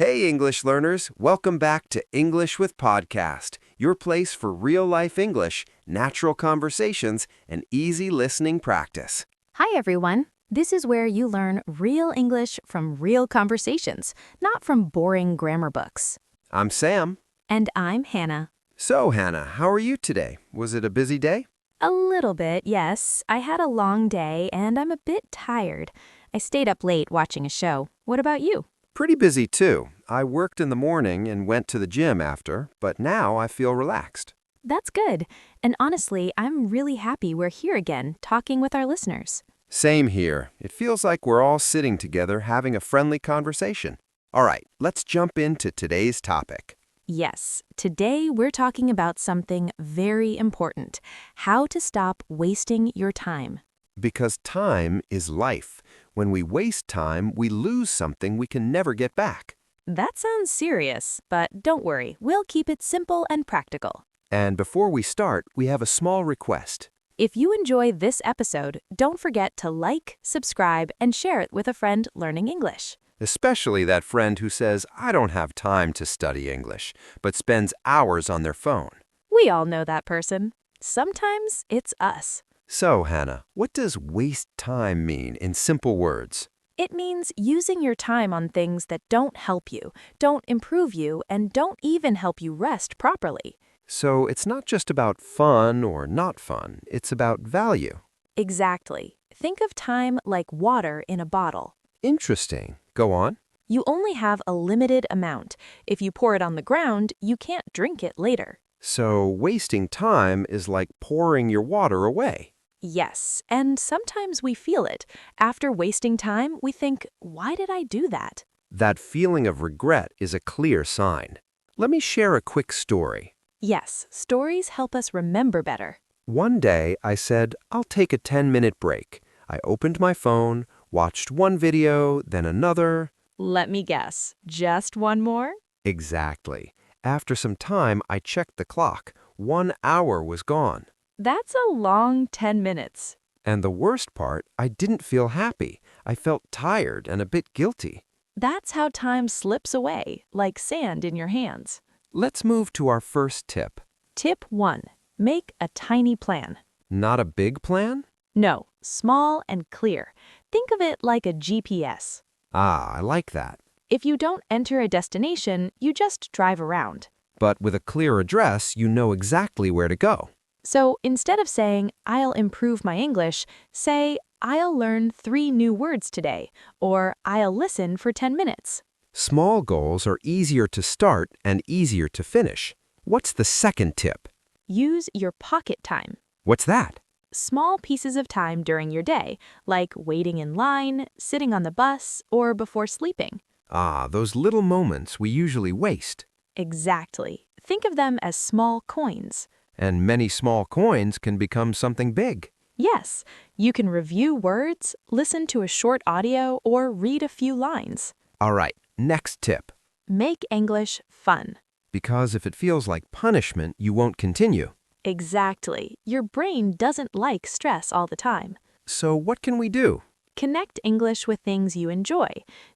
Hey, English learners. Welcome back to English with Podcast, your place for real-life English, natural conversations, and easy listening practice. Hi, everyone. This is where you learn real English from real conversations, not from boring grammar books. I'm Sam. And I'm Hannah. So, Hannah, how are you today? Was it a busy day? A little bit, yes. I had a long day, and I'm a bit tired. I stayed up late watching a show. What about you? Pretty busy, too. I worked in the morning and went to the gym after, but now I feel relaxed. That's good. And honestly, I'm really happy we're here again, talking with our listeners. Same here. It feels like we're all sitting together having a friendly conversation. All right, let's jump into today's topic. Yes, today we're talking about something very important: how to stop wasting your time. Because time is life. When we waste time, we lose something we can never get back. That sounds serious, but don't worry, we'll keep it simple and practical. And before we start, we have a small request. If you enjoy this episode, don't forget to like, subscribe, and share it with a friend learning English. Especially that friend who says, I don't have time to study English, but spends hours on their phone. We all know that person. Sometimes it's us. So, Hannah, what does waste time mean in simple words? It means using your time on things that don't help you, don't improve you, and don't even help you rest properly. So it's not just about fun or not fun, it's about value. Exactly. Think of time like water in a bottle. Interesting. Go on. You only have a limited amount. If you pour it on the ground, you can't drink it later. So wasting time is like pouring your water away. Yes, and sometimes we feel it. After wasting time, we think, why did I do that? That feeling of regret is a clear sign. Let me share a quick story. Yes, stories help us remember better. One day, I said, I'll take a 10-minute break. I opened my phone, watched one video, then another. Let me guess, just one more? Exactly. After some time, I checked the clock. 1 hour was gone. That's a long 10 minutes. And the worst part, I didn't feel happy. I felt tired and a bit guilty. That's how time slips away, like sand in your hands. Let's move to our first tip. Tip 1. Make a tiny plan. Not a big plan? No, small and clear. Think of it like a GPS. Ah, I like that. If you don't enter a destination, you just drive around. But with a clear address, you know exactly where to go. So instead of saying, I'll improve my English, say, I'll learn 3 new words today, or I'll listen for 10 minutes. Small goals are easier to start and easier to finish. What's the second tip? Use your pocket time. What's that? Small pieces of time during your day, like waiting in line, sitting on the bus, or before sleeping. Ah, those little moments we usually waste. Exactly. Think of them as small coins. And many small coins can become something big. Yes, you can review words, listen to a short audio, or read a few lines. All right, next tip. Make English fun. Because if it feels like punishment, you won't continue. Exactly. Your brain doesn't like stress all the time. So what can we do? Connect English with things you enjoy: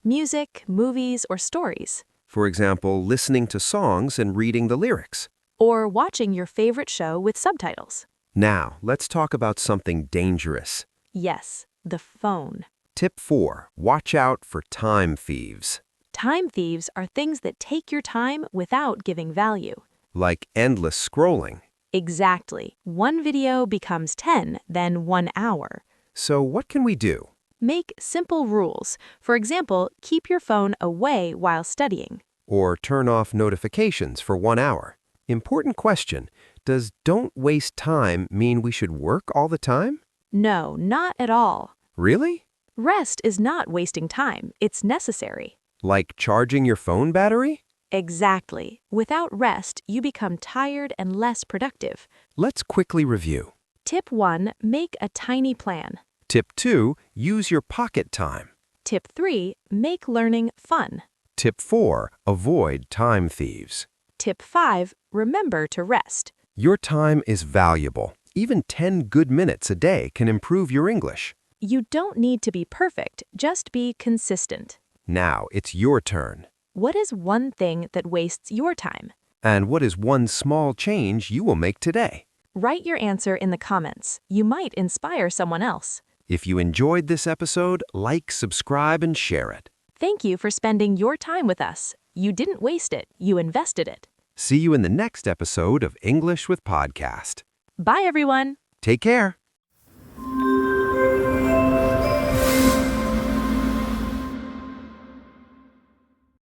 music, movies, or stories. For example, listening to songs and reading the lyrics. Or watching your favorite show with subtitles. Now, let's talk about something dangerous. Yes, the phone. Tip 4. Watch out for time thieves. Time thieves are things that take your time without giving value. Like endless scrolling. Exactly. One video becomes 10, then 1 hour. So what can we do? Make simple rules. For example, keep your phone away while studying. Or turn off notifications for 1 hour. Important question. Does don't waste time mean we should work all the time? No, not at all. Really? Rest is not wasting time. It's necessary. Like charging your phone battery? Exactly. Without rest, you become tired and less productive. Let's quickly review. Tip 1. Make a tiny plan. Tip 2. Use your pocket time. Tip 3. Make learning fun. Tip 4. Avoid time thieves. Tip 5. Remember to rest. Your time is valuable. Even 10 good minutes a day can improve your English. You don't need to be perfect, just be consistent. Now it's your turn. What is one thing that wastes your time? And what is one small change you will make today? Write your answer in the comments. You might inspire someone else. If you enjoyed this episode, like, subscribe, and share it. Thank you for spending your time with us. You didn't waste it, you invested it. See you in the next episode of English with Podcast. Bye, everyone. Take care.